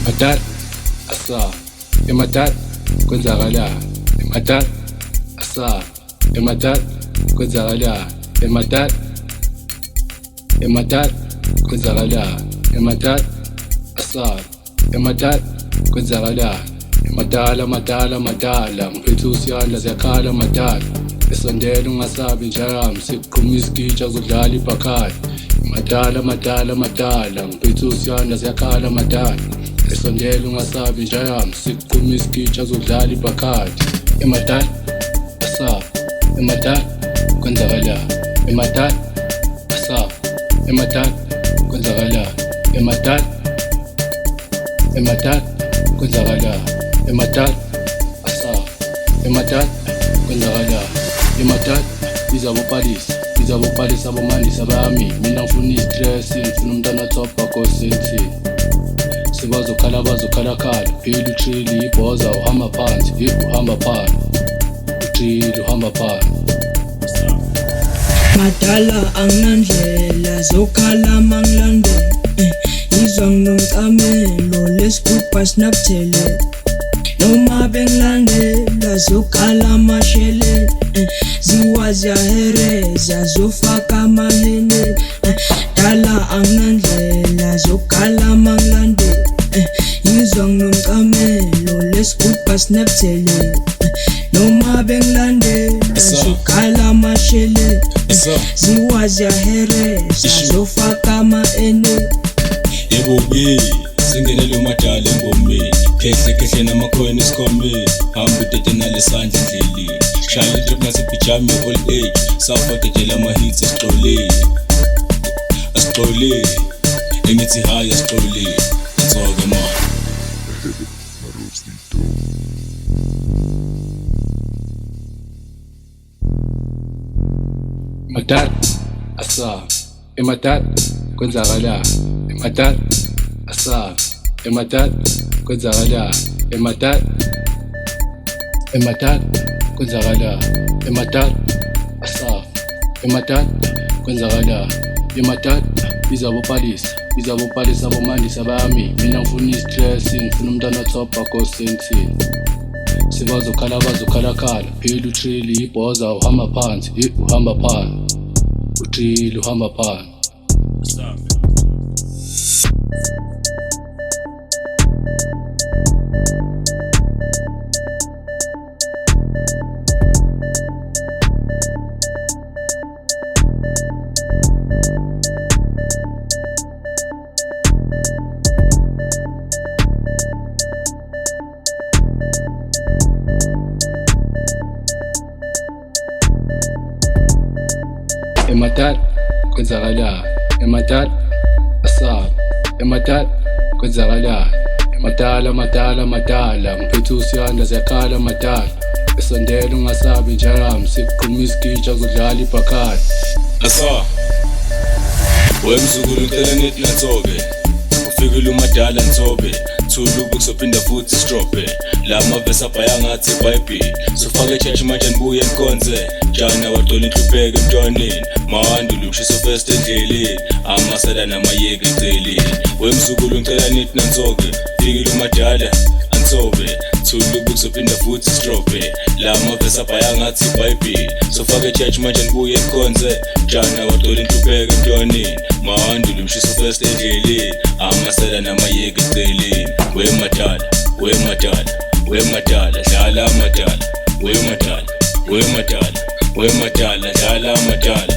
Matar, asa, matar, kwenzakala, matar, asa, matar, kwenzakala, matar, matar, kwenzakala, matar, asa, matar, kwenzakala, madala, madala, madala, ngiphethe usiyanda ziyakhala madala, esondela ungasabi njami, siqhuma isigitsha zodlala ibhakali. Madala, madala, madala, ngiphethe usiyanda ziyakhala madala, esondela ungasabi njami, siqhuma isigitsha zodlala ibhakali. Emadala, asa, emadala, kwenzakala, emadala, asa, emadala, kwenzakala, emadala, emadala, kwenzakala, emadala, asa, emadala, kwenzakala, emadala, izabopalisa abomandisa bami, mina ngifuna istress, ngifuna umntwana athopa kosethi. Bazokhala khala, phila utrili ibhoza uhamba phansi, uhamba phansi, utrili uhamba phansi. Madala anginandlela zokhala mangilandela, ngizwa nginomkamelo lesigubha sinakuthele. Noma bengilandela zokhala amashele, ziwaziyahereza zofaka amahene. Dala anginandlela zokhala mangilandela, ngizwa nginomkamelo lesigubha sinakuthele. Noma bengilandela zokhala amashele, ziwaziyahereza zofaka amahene. Yebo singenele umadala engomeni, kehle namakhono esikhomeni, hamba udede nalesandla endleleni, shaya itrip nasebhijami all age, sawufadedela ama-hits asixoleni, engithi hayi asixoleni, atsoke man. Matar, asa, matar, kwenzakala, matar, asa, matar, kwenzakala, matar, matar, kwenzakala, matar, asa, matar, kwenzakala, matar, izabopalisa abomandisa bami, mina ngifuna istress, ngifuna umntwana athopa kosethi. Bazokhala khala, phila utrili ibhoza uhamba phansi, uhamba phansi, utrili uhamba phansi. Matar, kwenzakala, matar, asa, matar, kwenzakala, madala, madala, madala, ngiphethe usiyanda ziyakhala madala, esondela ungasabi njami, siqhuma isigitsha zodlala ibhakali. Asa, wemzukulu ngicela nithi natsoke, ufikile umadala ntsobe, thulubu kusophinda futhi strobe, la mavesi abhaya ngathi iBhayibheli, sofake echurch manje nibuye nikhonze, jana wadola inhlupheko emntwaneni, mawandulo umshiso first endleleni, amasela namayeke eceleni. Wemzukulu ngicela nithi natsoke, ufikile umadala antsobe, thulubu kusophinda futhi strobe, la mavesi abhaya ngathi iBhayibheli, sofake echurch manje nibuye nikhonze, jana wadola inhlupheko emntwaneni, mawandulo umshiso first endleleni, amasela namayeke eceleni. Wemadala, dlala amadala, wemadala, dlala amadala.